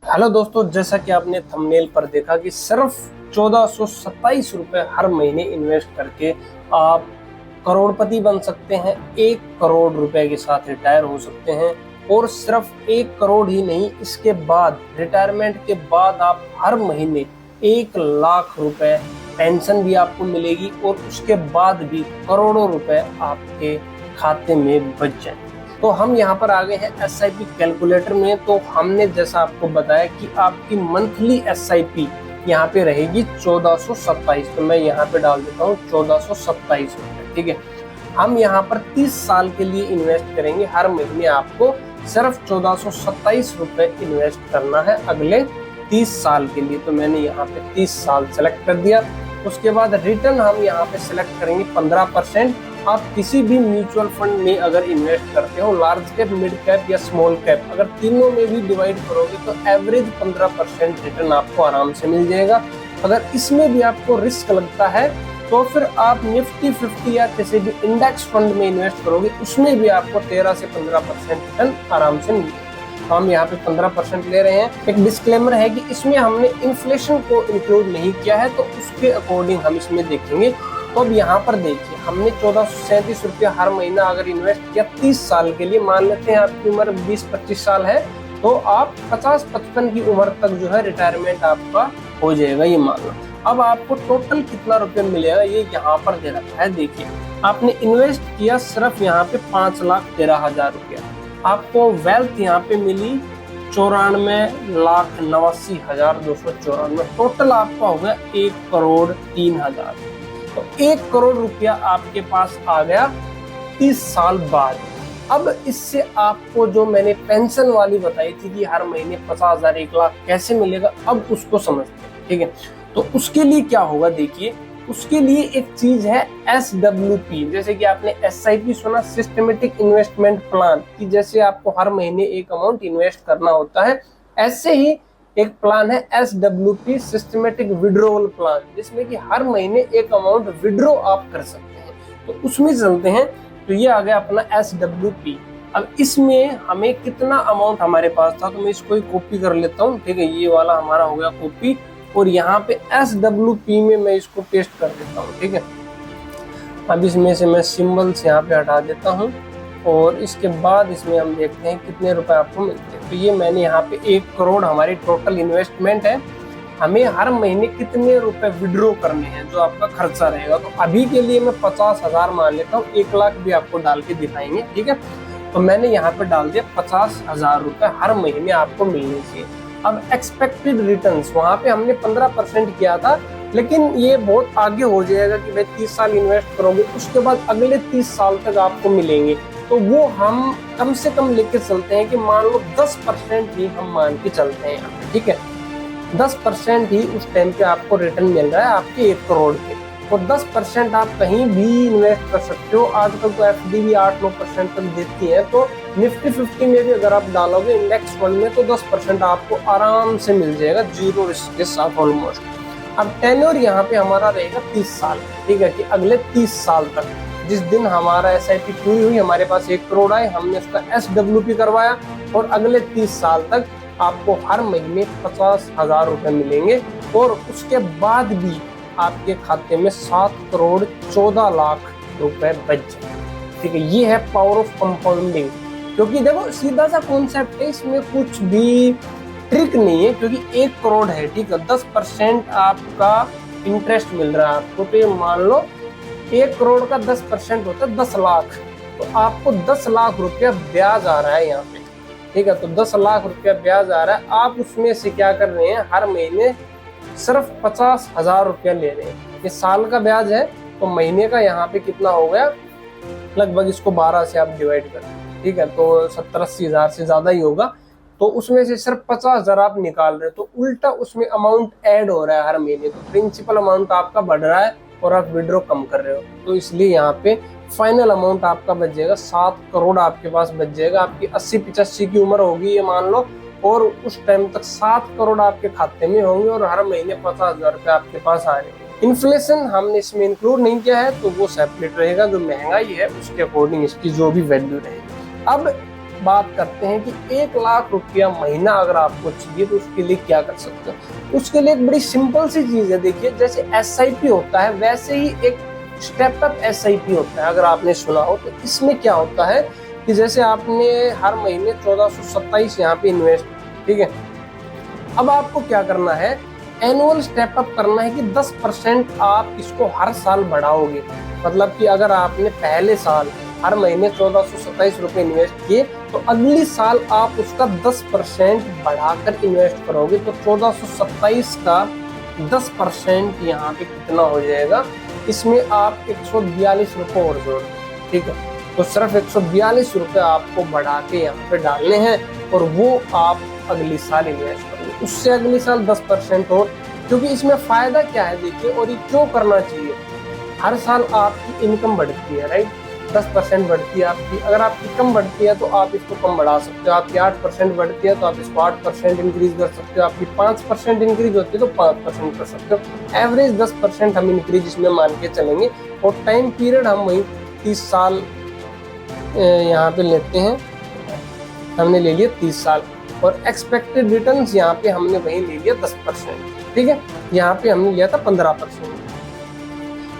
Hello दोस्तों, जैसा कि आपने थंबनेल पर देखा कि सिर्फ 1427 रुपए हर महीने इन्वेस्ट करके आप करोड़पति बन सकते हैं। 1 करोड़ रुपए के साथ रिटायर हो सकते हैं। और सिर्फ 1 करोड़ ही नहीं, इसके बाद रिटायरमेंट के बाद आप हर महीने 1 लाख रुपए पेंशन भी आपको मिलेगी और उसके बाद भी करोड़ों रुपए आपके खाते में बच जाएंगे। तो हम यहाँ पर आ गए हैं SIP कैलकुलेटर में। तो हमने जैसा आपको बताया कि आपकी मंथली SIP यहाँ पे रहेगी 1427। तो मैं यहाँ पे डाल देता हूँ 1427 रुपए। ठीक है, हम यहाँ पर 30 साल के लिए इन्वेस्ट करेंगे। हर महीने आपको सिर्फ 1427 रुपए इन्वेस्ट करना है अगले 30 साल के लिए। तो मैंने यहाँ पे 30 साल सेलेक्ट कर दिया। उसके बाद रिटर्न हम यहाँ पे सिलेक्ट करेंगे 15%। आप किसी भी म्यूचुअल फंड में अगर इन्वेस्ट करते हो, लार्ज कैप, मिड कैप या स्मॉल कैप, अगर तीनों में भी डिवाइड करोगे तो एवरेज 15% रिटर्न आपको आराम से मिल जाएगा। अगर इसमें भी आपको रिस्क लगता है तो फिर आप निफ्टी 50 या किसी भी इंडेक्स फंड में इन्वेस्ट करोगे, उसमें भी आपको 13 से 15% रिटर्न आराम से मिलेगा। तो हम यहाँ पे 15% ले रहे हैं। एक डिस्क्लेमर है कि इसमें हमने इन्फ्लेशन को इंक्लूड नहीं किया है, तो उसके अकॉर्डिंग हम इसमें देखेंगे। तो अब यहाँ पर देखिए, हमने 1437 रुपया हर महीना अगर इन्वेस्ट किया 30 साल के लिए, मान लेते हैं आपकी उम्र 20-25 साल है, तो आप 50-55 की उम्र तक जो है रिटायरमेंट आपका हो जाएगा, ये मान लो। अब आपको टोटल कितना रुपया मिलेगा ये यहाँ पर दे रखा है। देखिए, आपने इन्वेस्ट किया सिर्फ यहाँ पे 5,13,000 रुपया। आपको वेल्थ यहाँ पे मिली 94,89,294। टोटल आपका हो गया 1,03,000। तो 1 करोड़ रुपया आपके पास आ गया 30 साल बाद। अब इससे आपको जो मैंने पेंशन वाली बताई थी कि हर महीने 50,000 1 लाख कैसे मिलेगा, अब उसको समझते हैं। ठीक है, तो उसके लिए क्या होगा, देखिए उसके लिए एक चीज है SWP। जैसे कि आपने SIP सुना, सिस्टमेटिक इन्वेस्टमेंट प्लान, कि जैसे आपको हर महीने एक अमाउंट इन्वेस्ट करना होता है, ऐसे ही एक प्लान है SWP, सिस्टमेटिक विड्रॉवल प्लान, जिसमें कि हर महीने एक अमाउंट विड्रॉ आप कर सकते हैं। तो उसमें चलते हैं। तो ये आ गया अपना SWP। अब इसमें हमें कितना अमाउंट हमारे पास था, तो मैं इसको ही कॉपी कर लेता हूँ। ठीक है, ये वाला हमारा हो गया कॉपी, और यहाँ पे SWP में मैं इसको पेस्ट कर देता हूँ। ठीक है, अब इसमें से मैं सिंबल्स यहाँ पे हटा देता हूँ और इसके बाद इसमें हम देखते हैं कितने रुपए आपको मिलते हैं। तो ये मैंने यहाँ पे 1 करोड़ हमारी टोटल इन्वेस्टमेंट है। हमें हर महीने कितने रुपए विड्रॉ करने हैं, जो आपका खर्चा रहेगा। तो अभी के लिए मैं 50,000 मान लेता हूँ, 1 लाख भी आपको डाल के दिखाएंगे। ठीक है, तो मैंने यहाँ पे डाल दिया 50,000 रुपए हर महीने आपको मिलने चाहिए। अब एक्सपेक्टेड रिटर्न्स, वहाँ पे हमने 15% किया था, लेकिन ये बहुत आगे हो जाएगा कि भाई 30 साल इन्वेस्ट करोगे, उसके बाद अगले 30 साल तक आपको मिलेंगे। तो वो हम कम से कम लेके चलते हैं कि मान लो 10% ही हम मान के चलते हैं। ठीक है, 10% ही उस टाइम पे आपको रिटर्न मिल रहा है आपके 1 करोड़ के। और 10% आप कहीं भी इन्वेस्ट कर सकते हो। आजकल तो FD भी 8-9% तक देती है। तो निफ्टी 50 में भी अगर आप डालोगे इंडेक्स फंड में, तो 10% आपको आराम से मिल जाएगा, जीरो रिस्क के साथ ऑलमोस्ट। अब टेन्योर यहाँ पे हमारा रहेगा 30 साल। ठीक है, कि अगले 30 साल तक, जिस दिन हमारा SIP पूरी हुई, हमारे पास 1 करोड़ आए, हमने उसका SWP करवाया, और अगले 30 साल तक आपको हर महीने 50,000 रुपए मिलेंगे। और उसके बाद भी आपके खाते में 7 करोड़ 14 लाख रुपए बच जाए। ठीक है, ये है पावर ऑफ कंपाउंडिंग। क्योंकि देखो, सीधा सा कॉन्सेप्ट है, इसमें कुछ भी ट्रिक नहीं है। क्योंकि 1 करोड़ है, ठीक है, 10% आपका इंटरेस्ट मिल रहा है आपको। तो ये मान लो 1 करोड़ का 10% होता है 10 लाख। तो आपको 10 लाख रुपया ब्याज आ रहा है यहाँ पे। ठीक है, तो 10 लाख रुपया ब्याज आ रहा है। आप उसमें से क्या कर रहे हैं, हर महीने सिर्फ 50,000 रुपया ले रहे हैं। ये साल का ब्याज है, तो महीने का यहाँ पे कितना हो गया, लगभग इसको 12 से आप डिवाइड करें। ठीक है, तो 70-80 हज़ार से ज्यादा ही होगा। तो उसमें से सिर्फ 50,000 आप निकाल रहे हो, तो उल्टा उसमें अमाउंट ऐड हो रहा है हर महीने। तो प्रिंसिपल अमाउंट आपका बढ़ रहा है और आप विड्रॉ कम कर रहे हो। तो इसलिए यहाँ पे फाइनल अमाउंट आपका बच जाएगा 7 करोड़ आपके पास बच जाएगा। आपकी 80-85 की उम्र होगी ये मान लो, और उस टाइम तक 7 करोड़ आपके खाते में होंगे और हर महीने 50,000 रुपए आपके पास आ रहे हैं। इन्फ्लेशन हमने इसमें इंक्लूड नहीं किया है, तो वो सेपरेट रहेगा। जो महंगाई है उसके अकॉर्डिंग इसकी जो भी वैल्यू रहेगी। अब बात करते हैं कि 1 लाख रुपया महीना अगर आपको चाहिए तो उसके लिए क्या कर सकते हो। उसके लिए एक बड़ी सिंपल सी चीज है, देखिए जैसे SIP होता है वैसे ही एक स्टेपअप SIP होता है, अगर आपने सुना हो। तो इसमें क्या होता है कि जैसे आपने हर महीने 1427 यहाँ पे इन्वेस्ट, ठीक है, अब आपको क्या करना है, एनुअल स्टेपअप करना है कि 10% आप इसको हर साल बढ़ाओगे। मतलब कि अगर आपने पहले साल हर महीने 1427 रुपए इन्वेस्ट किए तो अगली साल आप उसका 10% बढ़ाकर इन्वेस्ट करोगे, तो 1427 का 10% यहाँ पे कितना हो जाएगा, इसमें आप 142 रुपए और जोड़, ठीक है। तो सिर्फ 142 रुपए आपको बढ़ा के यहाँ पे डालने हैं और वो आप अगली साल इन्वेस्ट करोगे, उससे अगली साल 10% और। क्योंकि इसमें फायदा क्या है देखिए, और ये क्यों करना चाहिए, हर साल आपकी इनकम बढ़ती है, राइट, 10% बढ़ती है आपकी। अगर आपकी कम बढ़ती है तो आप इसको कम बढ़ा सकते हो, आपकी 8% बढ़ती है तो आप इसको 8% इंक्रीज कर सकते हो, आपकी 5% इंक्रीज होती है तो 5% कर सकते हो। एवरेज 10% हम इंक्रीज इसमें मान के चलेंगे, और टाइम पीरियड हम वही 30 साल यहाँ पे लेते हैं, हमने ले लिया 30 साल, और एक्सपेक्टेड रिटर्न्स यहाँ पे हमने वही ले लिया 10%, ठीक है, यहाँ पे हमने लिया था 15%।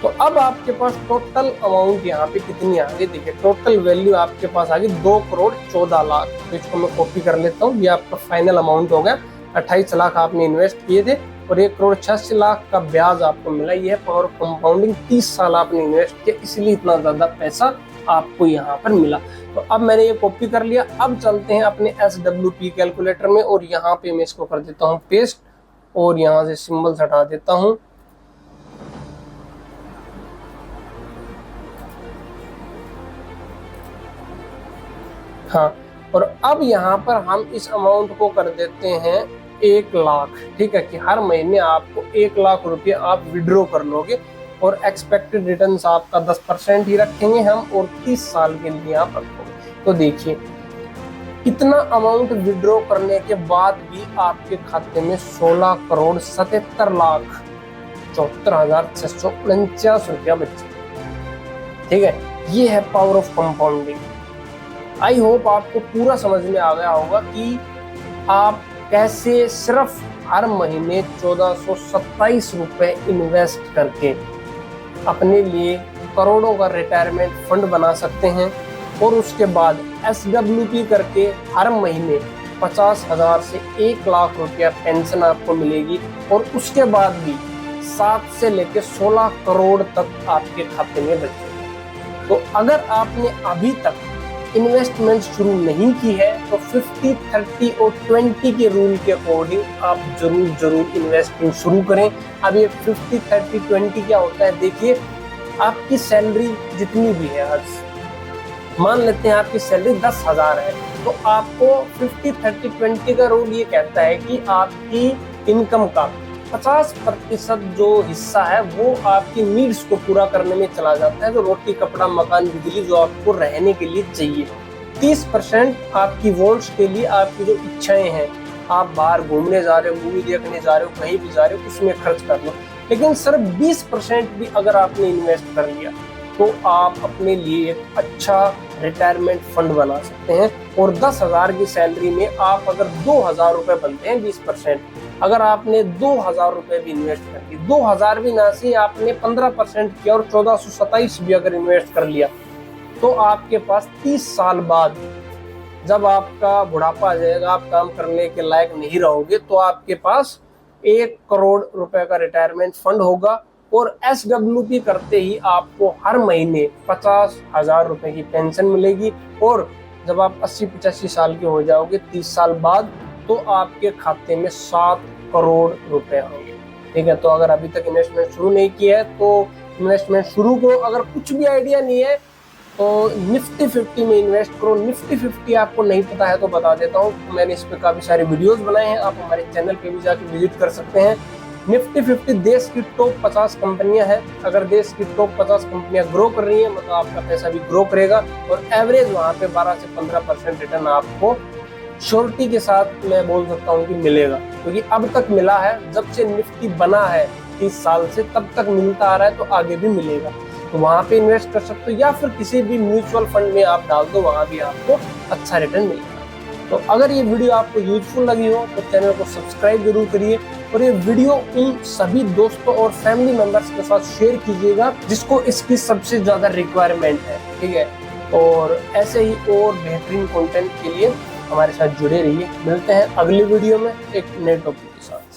तो अब आपके पास टोटल अमाउंट यहाँ पे कितनी आ गई, देखिए टोटल वैल्यू आपके पास आ गई 2,14,00,000। तो इसको मैं कॉपी कर लेता हूँ, ये आपका फाइनल अमाउंट हो गया। 28 लाख आपने इन्वेस्ट किए थे और 1,86,00,000 का ब्याज आपको मिला। ये है पावर ऑफ कंपाउंडिंग, 30 साल आपने इन्वेस्ट किया, इसलिए इतना ज्यादा पैसा आपको यहाँ पर मिला। तो अब मैंने ये कॉपी कर लिया। अब चलते हैं अपने SWP कैलकुलेटर में, और यहाँ पे मैं इसको कर देता हूँ पेस्ट, और यहाँ से सिंबल्स हटा देता हूँ। हाँ, और अब यहाँ पर हम इस अमाउंट को कर देते हैं 1 लाख, ठीक है, कि हर महीने आपको 1 लाख रुपये आप विड्रॉ कर लोगे, और एक्सपेक्टेड रिटर्न्स आपका 10% ही रखेंगे हम, और 30 साल के लिए आप रखोगे। तो देखिए कितना अमाउंट विड्रॉ करने के बाद भी आपके खाते में 16,77,74,649 रुपया बचे, ठीक है। ये है power of compounding. I hope आपको पूरा समझ में आ गया होगा कि आप कैसे सिर्फ हर महीने 1427 रुपए इन्वेस्ट करके अपने लिए करोड़ों का रिटायरमेंट फंड बना सकते हैं, और उसके बाद SWP करके हर महीने 50,000 से 1 लाख रुपया पेंशन आपको मिलेगी, और उसके बाद भी 7 से लेकर 16 करोड़ तक आपके खाते में बचेगा। तो अगर आपने अभी तक इन्वेस्टमेंट शुरू नहीं की है तो 50, 30 और 20 के रूल के अकॉर्डिंग आप जरूर इन्वेस्टिंग शुरू करें। अब ये 50, 30, 20 क्या होता है, देखिए आपकी सैलरी जितनी भी है, आज मान लेते हैं आपकी सैलरी 10,000 है, तो आपको 50, 30, 20 का रूल ये कहता है कि आपकी इनकम का 50% जो हिस्सा है वो आपकी नीड्स को पूरा करने में चला जाता है, तो रोटी, कपड़ा, मकान, बिजली जो आपको रहने के लिए चाहिए। 30% आपकी वॉन्ट्स के लिए, आपकी जो इच्छाएं हैं, आप बाहर घूमने जा रहे हो, मूवी देखने जा रहे हो, कहीं भी जा रहे हो, उसमें खर्च कर लो। लेकिन सिर्फ 20% भी अगर आपने इन्वेस्ट कर लिया तो आप अपने लिए एक अच्छा रिटायरमेंट फंड बना सकते हैं। और 10,000 की सैलरी में आप अगर 2,000 रुपए बनते हैं, 20%, अगर आपने 2,000 रुपए भी इन्वेस्ट कर दिए, 2,000 भी ना सी आपने 15% किया और 1427 भी अगर इन्वेस्ट कर लिया, तो आपके पास 30 साल बाद जब आपका बुढ़ापा आ जाएगा, आप काम करने के लायक नहीं रहोगे, तो आपके पास 1 करोड़ रुपए का रिटायरमेंट फंड होगा। और SWP करते ही आपको हर महीने 50,000 रुपए की पेंशन मिलेगी, और जब आप 80-85 साल के हो जाओगे 30 साल बाद, तो आपके खाते में 7 करोड़ रुपए होंगे, ठीक है। तो अगर अभी तक इन्वेस्टमेंट शुरू नहीं किया है तो इन्वेस्टमेंट शुरू करो। अगर कुछ भी आइडिया नहीं है तो निफ्टी 50 में इन्वेस्ट करो। निफ्टी 50 आपको नहीं पता है तो बता देता हूँ, मैंने इस पर काफी सारे वीडियोस बनाए हैं, आप हमारे चैनल पे भी जाकर विजिट कर सकते हैं। निफ्टी 50 देश की टॉप 50 कंपनियां हैं। अगर देश की टॉप 50 कंपनियां ग्रो कर रही हैं, मतलब आपका पैसा भी ग्रो करेगा, और एवरेज वहां पे 12 से 15% रिटर्न आपको श्योरिटी के साथ मैं बोल सकता हूँ कि मिलेगा, क्योंकि अब तक मिला है। जब से निफ्टी बना है 30 साल से, तब तक मिलता आ रहा है, तो आगे भी मिलेगा। तो वहाँ पे इन्वेस्ट कर सकते हो, या फिर किसी भी म्यूचुअल फंड में आप डाल दो, वहाँ भी आपको अच्छा रिटर्न मिलेगा। तो अगर ये वीडियो आपको यूजफुल लगी हो तो चैनल को सब्सक्राइब जरूर करिए, और ये वीडियो उन सभी दोस्तों और फैमिली मेंबर्स के साथ शेयर कीजिएगा जिसको इसकी सबसे ज्यादा रिक्वायरमेंट है, ठीक है। और ऐसे ही और बेहतरीन कंटेंट के लिए हमारे साथ जुड़े रहिए। मिलते हैं अगली वीडियो में एक नए टॉपिक के साथ।